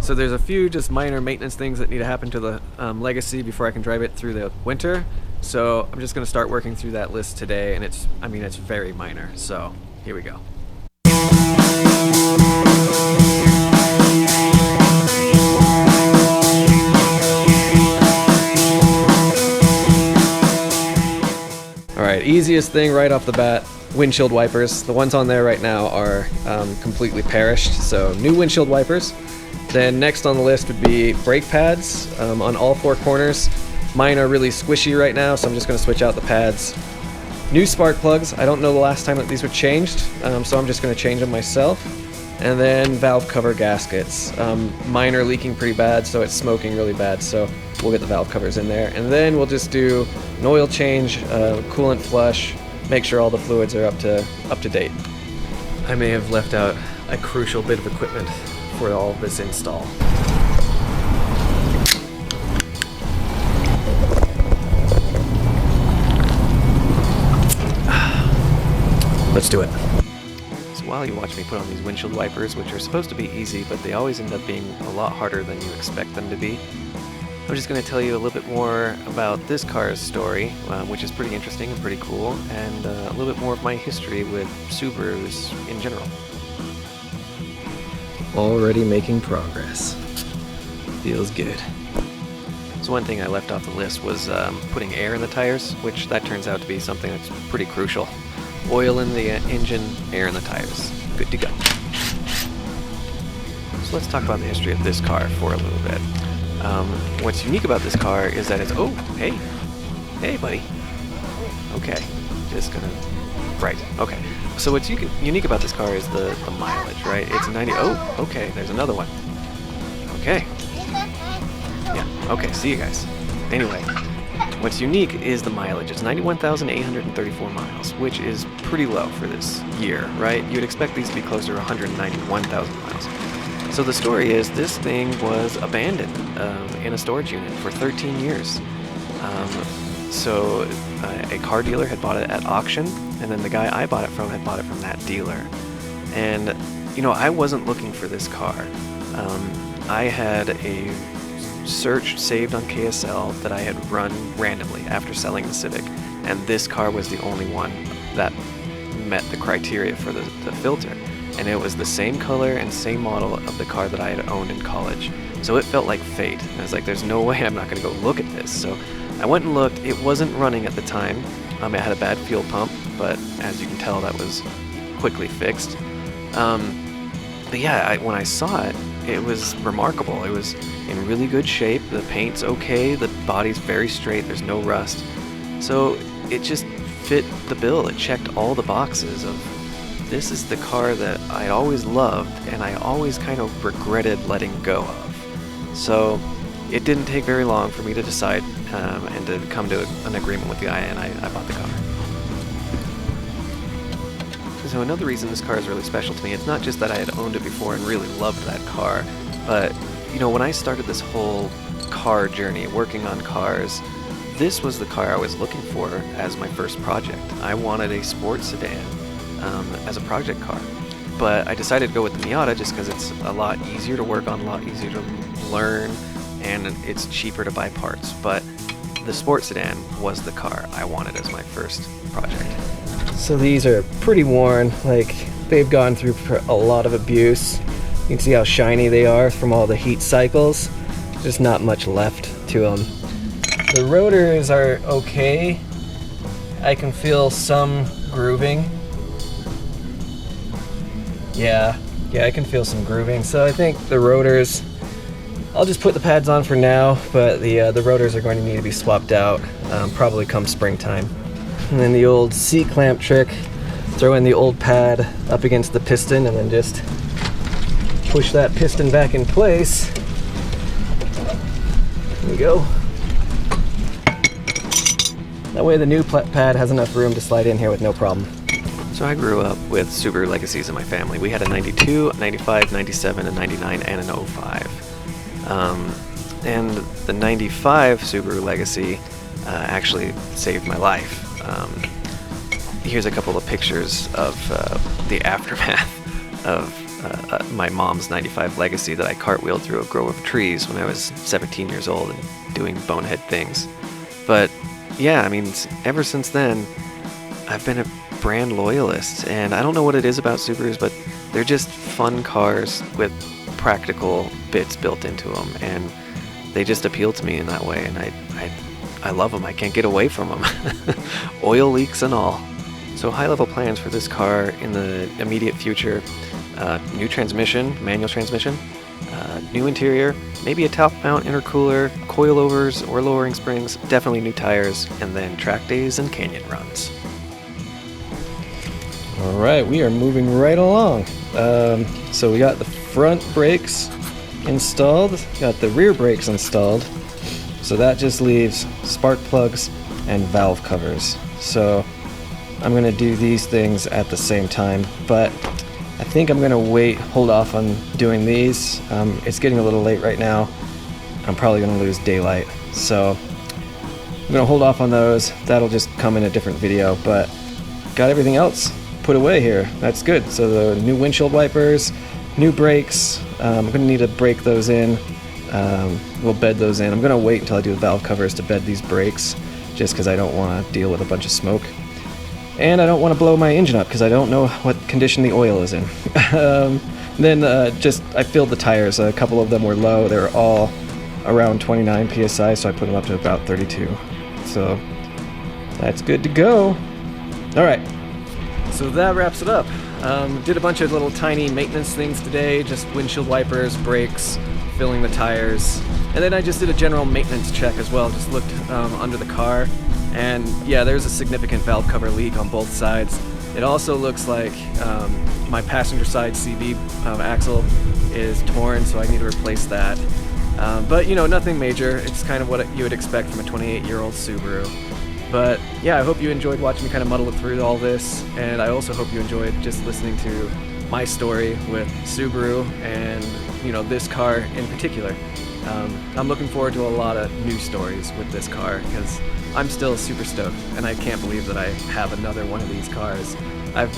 So there's a few just minor maintenance things that need to happen to the Legacy before I can drive it through the winter. So I'm just going to start working through that list today, and it's very minor. So here we go. Alright, easiest thing right off the bat, windshield wipers. The ones on there right now are completely perished, so new windshield wipers. Then next on the list would be brake pads on all four corners. Mine are really squishy right now, so I'm just going to switch out the pads. New spark plugs. I don't know the last time that these were changed, so I'm just going to change them myself. And then valve cover gaskets. Mine are leaking pretty bad, so it's smoking really bad, so we'll get the valve covers in there. And then we'll just do an oil change, coolant flush, make sure all the fluids are up to date. I may have left out a crucial bit of equipment for all of this install. Let's do it. So while you watch me put on these windshield wipers, which are supposed to be easy, but they always end up being a lot harder than you expect them to be, I'm just going to tell you a little bit more about this car's story, which is pretty interesting and pretty cool, and a little bit more of my history with Subarus in general. Already making progress. Feels good. So one thing I left off the list was putting air in the tires, which that turns out to be something that's pretty crucial. Oil in the engine, air in the tires. Good to go. So let's talk about the history of this car for a little bit. What's unique about this car is that it's... Oh, hey. Hey, buddy. Okay. Just gonna... Right. Okay. So what's unique about this car is the mileage, right? It's 90... Oh, okay. There's another one. Okay. Yeah. Okay. See you guys. Anyway. What's unique is the mileage. It's 91,834 miles, which is pretty low for this year, right? You'd expect these to be closer to 191,000 miles. So the story is this thing was abandoned in a storage unit for 13 years. So a car dealer had bought it at auction, and then the guy I bought it from had bought it from that dealer. And, you know, I wasn't looking for this car. I had a search saved on KSL that I had run randomly after selling the Civic, and this car was the only one that met the criteria for the filter, and it was the same color and same model of the car that I had owned in college, so it felt like fate. And I was like, there's no way I'm not going to go look at this. So I went and looked. It wasn't running at the time. It had a bad fuel pump, but as you can tell, that was quickly fixed. But yeah, when I saw it, it was remarkable. It was in really good shape. The paint's okay. The body's very straight. There's no rust. So it just fit the bill. It checked all the boxes of this is the car that I always loved and I always kind of regretted letting go of. So it didn't take very long for me to decide and to come to an agreement with the guy, and I bought the car. So another reason this car is really special to me, it's not just that I had owned it before and really loved that car, but you know, when I started this whole car journey, working on cars, this was the car I was looking for as my first project. I wanted a sports sedan as a project car, but I decided to go with the Miata just because it's a lot easier to work on, a lot easier to learn, and it's cheaper to buy parts. But the sports sedan was the car I wanted as my first project. So these are pretty worn, like they've gone through a lot of abuse. You can see how shiny they are from all the heat cycles. There's not much left to them. The rotors are okay. I can feel some grooving. Yeah, I can feel some grooving. So I think the rotors, I'll just put the pads on for now, but the rotors are going to need to be swapped out probably come springtime. And then the old C-clamp trick, throw in the old pad up against the piston and then just push that piston back in place. There we go. That way the new pad has enough room to slide in here with no problem. So I grew up with Subaru Legacies in my family. We had a 92, 95, 97, a 99, and an 05. And the 95 Subaru Legacy actually saved my life. Here's a couple of pictures of the aftermath of my mom's 95 Legacy that I cartwheeled through a grove of trees when I was 17 years old and doing bonehead things. But yeah, I mean, ever since then, I've been a brand loyalist, and I don't know what it is about Subarus, but they're just fun cars with practical bits built into them, and they just appeal to me in that way, and I love them. I can't get away from them. Oil leaks and all. So high-level plans for this car in the immediate future: new transmission, manual transmission, new interior, maybe a top mount intercooler, coilovers or lowering springs, definitely new tires, and then track days and canyon runs. Alright, we are moving right along. So we got the front brakes installed, got the rear brakes installed, so that just leaves spark plugs and valve covers. So I'm going to do these things at the same time, but I think I'm going to hold off on doing these. It's getting a little late right now. I'm probably going to lose daylight, so I'm going to hold off on those. That'll just come in a different video, but got everything else put away here. That's good. So the new windshield wipers, new brakes. I'm going to need to break those in. We'll bed those in. I'm going to wait until I do the valve covers to bed these brakes, just because I don't want to deal with a bunch of smoke. And I don't want to blow my engine up because I don't know what condition the oil is in. Then I filled the tires. A couple of them were low. They were all around 29 psi, so I put them up to about 32. So that's good to go. All right. So that wraps it up. Did a bunch of little tiny maintenance things today, just windshield wipers, brakes, filling the tires. And then I just did a general maintenance check as well, just looked under the car. And yeah, there's a significant valve cover leak on both sides. It also looks like my passenger side CV axle is torn, so I need to replace that. But you know, nothing major. It's kind of what you would expect from a 28-year-old Subaru. But yeah, I hope you enjoyed watching me kind of muddle through all this, and I also hope you enjoyed just listening to my story with Subaru and, you know, this car in particular. I'm looking forward to a lot of new stories with this car because I'm still super stoked, and I can't believe that I have another one of these cars. I've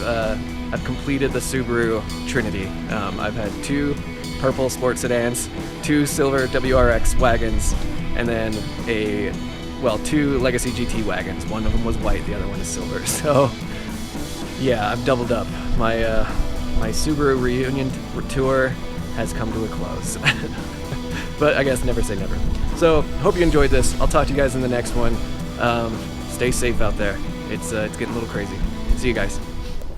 completed the Subaru Trinity. I've had 2 purple sport sedans, 2 silver WRX wagons, and then 2 Legacy GT wagons. One of them was white, the other one is silver. So yeah, I've doubled up. My Subaru reunion tour has come to a close. But I guess never say never. So hope you enjoyed this. I'll talk to you guys in the next one. Stay safe out there. It's getting a little crazy. See you guys.